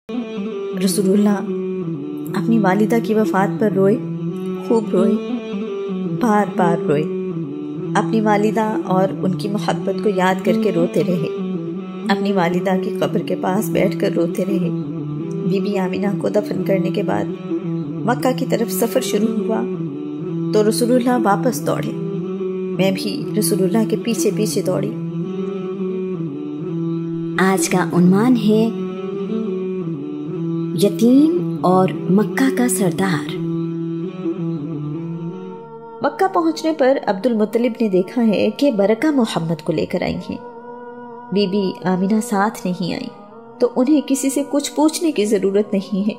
रसूल अल्लाह अपनी वालिदा की वफ़ात पर रोए, खूब रोए, बार बार रोए। अपनी वालिदा और उनकी मोहब्बत को याद करके रोते रहे। अपनी वालिदा की कब्र के पास बैठकर रोते रहे। बीबी आमिना को दफन करने के बाद मक्का की तरफ सफ़र शुरू हुआ तो रसूलुल्लाह वापस दौड़े। मैं भी रसूलुल्लाह के पीछे पीछे दौड़ी। आज का उन्वान है यतीम और मक्का का सरदार। मक्का पहुंचने पर अब्दुल मुत्तलिब ने देखा है कि बरका मोहम्मद को लेकर आई हैं। बीबी आमिना साथ नहीं आई तो उन्हें किसी से कुछ पूछने की ज़रूरत नहीं है।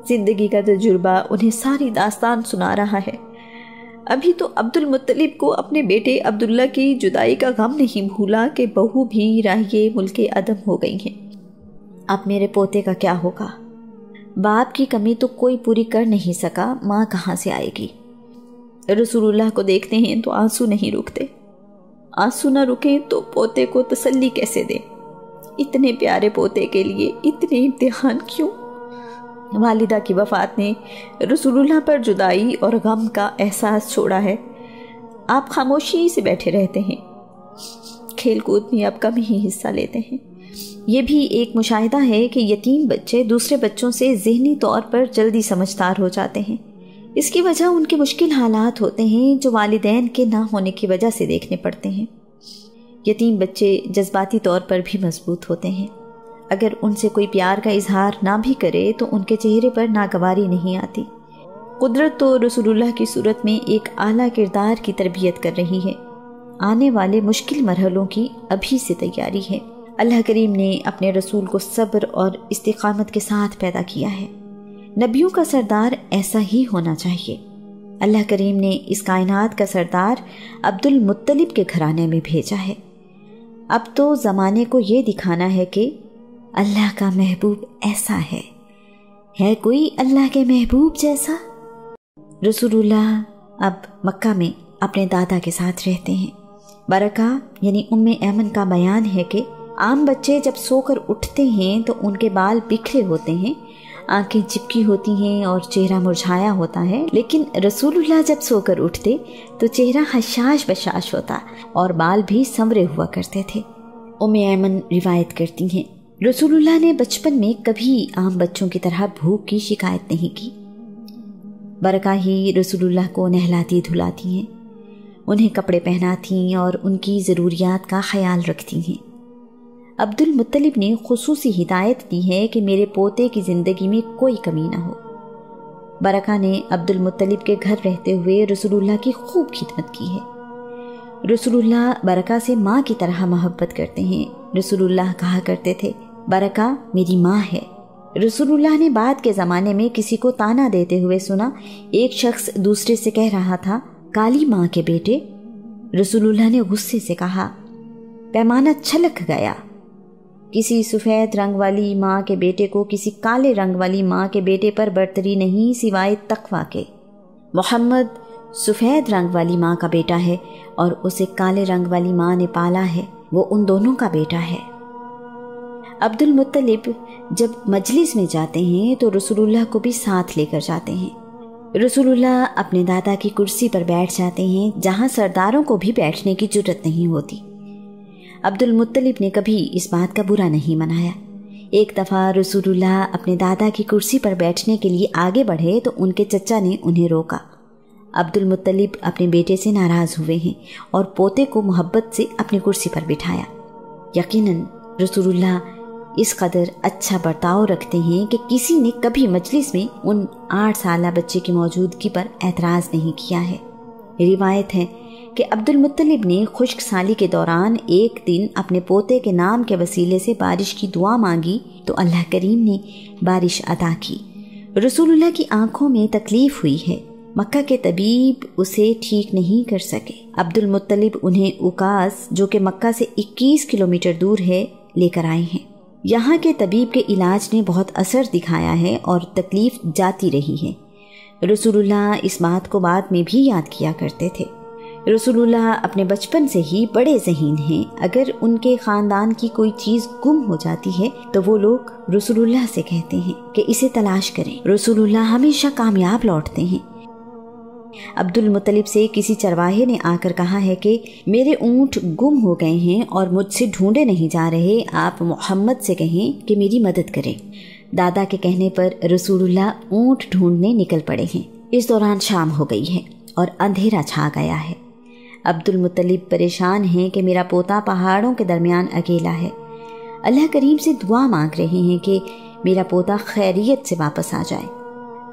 जिंदगी का तजुर्बा उन्हें सारी दास्तान सुना रहा है। अभी तो अब्दुल मुत्तलिब को अपने बेटे अब्दुल्ला की जुदाई का गम नहीं भूला कि बहू भी राहिए मुल्के अदम हो गई हैं। अब मेरे पोते का क्या होगा? बाप की कमी तो कोई पूरी कर नहीं सका, माँ कहाँ से आएगी? रसूलुल्लाह को देखते हैं तो आंसू नहीं रुकते। आंसू न रुके तो पोते को तसल्ली कैसे दे? इतने प्यारे पोते के लिए इतने इम्तिहान क्यों? वालिदा की वफ़ात ने रसूलुल्लाह पर जुदाई और गम का एहसास छोड़ा है। आप खामोशी से बैठे रहते हैं, खेल कूद में अब कम ही हिस्सा लेते हैं। ये भी एक मुशाहिदा है कि यतीम बच्चे दूसरे बच्चों से ज़हनी तौर पर जल्दी समझदार हो जाते हैं। इसकी वजह उनके मुश्किल हालात होते हैं जो वालिदैन के ना होने की वजह से देखने पड़ते हैं। यतीम बच्चे जज्बाती तौर पर भी मजबूत होते हैं। अगर उनसे कोई प्यार का इजहार ना भी करे तो उनके चेहरे पर नागवारी नहीं आती। कुदरत तो रसूलुल्लाह की सूरत में एक आला किरदार की तरबियत कर रही है। आने वाले मुश्किल मरहलों की अभी से तैयारी है। अल्लाह करीम ने अपने रसूल को सब्र और इस्तिकामत के साथ पैदा किया है। नबियों का सरदार ऐसा ही होना चाहिए। अल्लाह करीम ने इस कायनात का सरदार अब्दुल मुत्तलिब के घराने में भेजा है। अब तो ज़माने को ये दिखाना है कि अल्लाह का महबूब ऐसा है कोई अल्लाह के महबूब जैसा? रसूलुल्लाह अब मक्का में अपने दादा के साथ रहते हैं। बरका यानी उम्मे ऐमन का बयान है कि आम बच्चे जब सोकर उठते हैं तो उनके बाल बिखरे होते हैं, आंखें चिपकी होती हैं और चेहरा मुरझाया होता है, लेकिन रसूलुल्लाह जब सोकर उठते तो चेहरा हशाश बशाश होता और बाल भी संवरे हुआ करते थे। उम्मे ऐमन रिवायत करती हैं, रसूलुल्लाह ने बचपन में कभी आम बच्चों की तरह भूख की शिकायत नहीं की। बरका ही रसूलुल्लाह को नहलाती धुलाती हैं, उन्हें कपड़े पहनाती और उनकी ज़रूरियात का ख्याल रखती हैं। अब्दुल मुत्तलिब ने खुसूसी हिदायत दी है कि मेरे पोते की ज़िंदगी में कोई कमी ना हो। बरका ने अब्दुल मुत्तलिब के घर रहते हुए रसूलुल्लाह की खूब खिदमत की है। रसूलुल्लाह बरका से माँ की तरह मोहब्बत करते हैं। रसूलुल्लाह कहा करते थे, बरका मेरी माँ है। रसूलुल्लाह ने बाद के ज़माने में किसी को ताना देते हुए सुना। एक शख्स दूसरे से कह रहा था, काली माँ के बेटे। रसूलुल्लाह ने गुस्से से कहा, पैमाना छलक गया। किसी सफ़ेद रंग वाली माँ के बेटे को किसी काले रंग वाली माँ के बेटे पर बर्तरी नहीं सिवाय तकवा के। मोहम्मद सफ़ेद रंग वाली माँ का बेटा है और उसे काले रंग वाली माँ ने पाला है, वो उन दोनों का बेटा है। अब्दुल मुत्तलिब जब मजलिस में जाते हैं तो रसूलुल्लाह को भी साथ लेकर जाते हैं। रसूलुल्लाह अपने दादा की कुर्सी पर बैठ जाते हैं जहाँ सरदारों को भी बैठने की जुर्रत नहीं होती। अब्दुल मुत्तलिब ने कभी इस बात का बुरा नहीं मनाया। एक दफ़ा रसूलुल्लाह अपने दादा की कुर्सी पर बैठने के लिए आगे बढ़े तो उनके चचा ने उन्हें रोका। अब्दुल मुत्तलिब अपने बेटे से नाराज़ हुए हैं और पोते को मोहब्बत से अपनी कुर्सी पर बिठाया। यकीनन रसूलुल्लाह इस कदर अच्छा बर्ताव रखते हैं कि किसी ने कभी मजलिस में उन 8 साला बच्चे की मौजूदगी पर एतराज़ नहीं किया है। रिवायत है कि अब्दुल मुत्तलिब ने खुश्क साली के दौरान एक दिन अपने पोते के नाम के वसीले से बारिश की दुआ मांगी तो अल्लाह करीम ने बारिश अता की। रसूलुल्लाह की आंखों में तकलीफ हुई है। मक्का के तबीब उसे ठीक नहीं कर सके। अब्दुल मुत्तलिब उन्हें उकास, जो कि मक्का से 21 किलोमीटर दूर है, लेकर आए हैं। यहाँ के तबीब के इलाज ने बहुत असर दिखाया है और तकलीफ जाती रही है। रसूलुल्लाह इस बात को बाद में भी याद किया करते थे। रसूलुल्लाह अपने बचपन से ही बड़े ज़हीन हैं। अगर उनके ख़ानदान की कोई चीज़ गुम हो जाती है तो वो लोग रसूलुल्लाह से कहते हैं कि इसे तलाश करें। रसूलुल्लाह हमेशा कामयाब लौटते हैं। अब्दुल मुत्तलिब से किसी चरवाहे ने आकर कहा है कि मेरे ऊँट गुम हो गए हैं और मुझसे ढूंढे नहीं जा रहे, आप मोहम्मद से कहें कि मेरी मदद करें। दादा के कहने पर रसूलुल्लाह ऊँट ढूंढने निकल पड़े हैं। इस दौरान शाम हो गई है और अंधेरा छा गया है। अब्दुल मुत्तलिब परेशान हैं कि मेरा पोता पहाड़ों के दरमियान अकेला है। अल्लाह करीम से दुआ मांग रहे हैं कि मेरा पोता खैरियत से वापस आ जाए।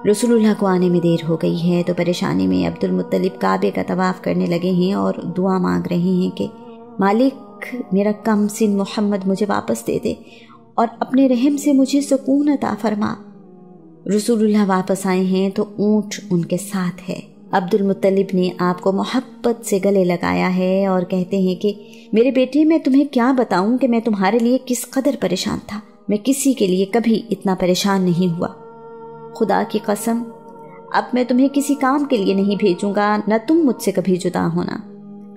रसूलुल्लाह को आने में देर हो गई है तो परेशानी में अब्दुल मुत्तलिब काबे का तवाफ़ करने लगे हैं और दुआ मांग रहे हैं कि मालिक, मेरा कम सिन मोहम्मद मुझे वापस दे दे और अपने रहम से मुझे सुकून अता फरमा। रसूलुल्लाह वापस आए हैं तो ऊँट उनके साथ है। अब्दुल मुत्तलिब ने आपको मोहब्बत से गले लगाया है और कहते हैं कि मेरे बेटे, मैं तुम्हें क्या बताऊं कि मैं तुम्हारे लिए किस कदर परेशान था। मैं किसी के लिए कभी इतना परेशान नहीं हुआ। खुदा की कसम, अब मैं तुम्हें किसी काम के लिए नहीं भेजूंगा, न तुम मुझसे कभी जुदा होना।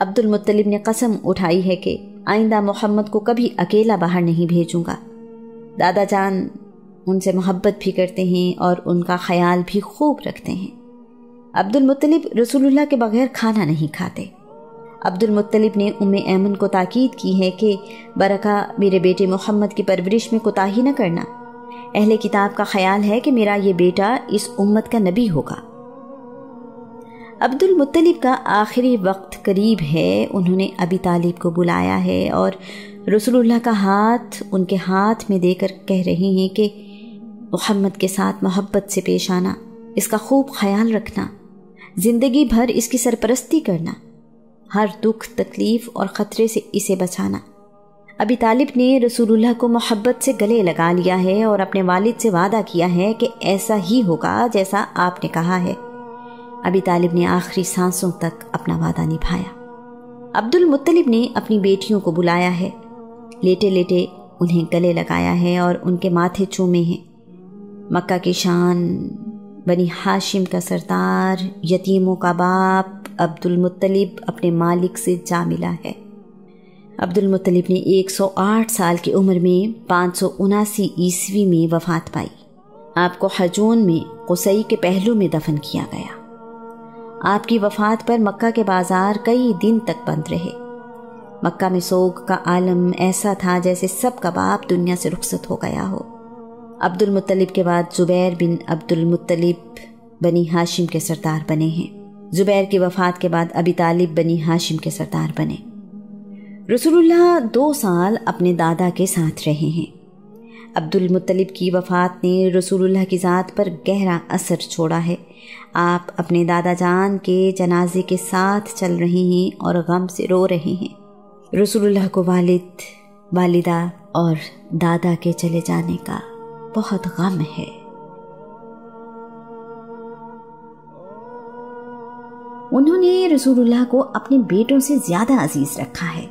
अब्दुल मुत्तलिब ने कसम उठाई है कि आइंदा मोहम्मद को कभी अकेला बाहर नहीं भेजूंगा। दादा जान उनसे मोहब्बत भी करते हैं और उनका ख्याल भी खूब रखते हैं। अब्दुल मुत्तलिब रसूलुल्लाह के बगैर खाना नहीं खाते। अब्दुल मुत्तलिब ने उम्मे ऐमन को ताकीद की है कि बरका, मेरे बेटे मोहम्मद की परवरिश में कोताही न करना। अहले किताब का ख्याल है कि मेरा ये बेटा इस उम्मत का नबी होगा। अब्दुल मुत्तलिब का आखिरी वक्त करीब है। उन्होंने अबी तालिब को बुलाया है और रसूलुल्लाह का हाथ उनके हाथ में देकर कह रही हैं कि मोहम्मद के साथ मोहब्बत से पेश आना, इसका खूब ख्याल रखना, ज़िंदगी भर इसकी सरपरस्ती करना, हर दुख तकलीफ़ और ख़तरे से इसे बचाना। अबी तालिब ने रसूलुल्लाह को मोहब्बत से गले लगा लिया है और अपने वालिद से वादा किया है कि ऐसा ही होगा जैसा आपने कहा है। अबी तालिब ने आखिरी सांसों तक अपना वादा निभाया। अब्दुल मुत्तलिब ने अपनी बेटियों को बुलाया है, लेटे लेटे उन्हें गले लगाया है और उनके माथे चूमे हैं। मक्का की शान, बनी हाशिम का सरदार, यतीमों का बाप अब्दुल मुत्तलिब अपने मालिक से जा मिला है। अब्दुल मुत्तलिब ने 108 साल की उम्र में 579 ईस्वी में वफ़ात पाई। आपको हजून में कुसई के पहलू में दफन किया गया। आपकी वफ़ात पर मक्का के बाज़ार कई दिन तक बंद रहे। मक्का में सोग का आलम ऐसा था जैसे सबका बाप दुनिया से रुखसत हो गया हो। अब्दुल मुत्तलिब के बाद ज़ुबैर बिन अब्दुल मुत्तलिब बनी हाशिम के सरदार बने हैं। ज़ुबैर की वफ़ात के बाद अबी तालिब बनी हाशिम के सरदार बने। रसूलुल्लाह 2 साल अपने दादा के साथ रहे हैं। अब्दुल मुत्तलिब की वफ़ात ने रसूलुल्लाह की ज़ात पर गहरा असर छोड़ा है। आप अपने दादा जान के जनाजे के साथ चल रहे हैं और गम से रो रहे हैं। रसूलुल्लाह को वालिद, वालिदा और दादा के चले जाने का बहुत गम है। उन्होंने रसूलुल्लाह को अपने बेटों से ज़्यादा अजीज रखा है।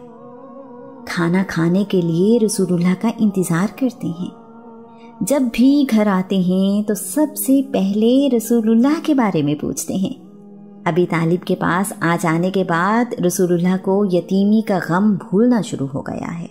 खाना खाने के लिए रसूलुल्लाह का इंतज़ार करते हैं। जब भी घर आते हैं तो सबसे पहले रसूलुल्लाह के बारे में पूछते हैं। अबी तालिब के पास आ जाने के बाद रसूलुल्लाह को यतीमी का गम भूलना शुरू हो गया है।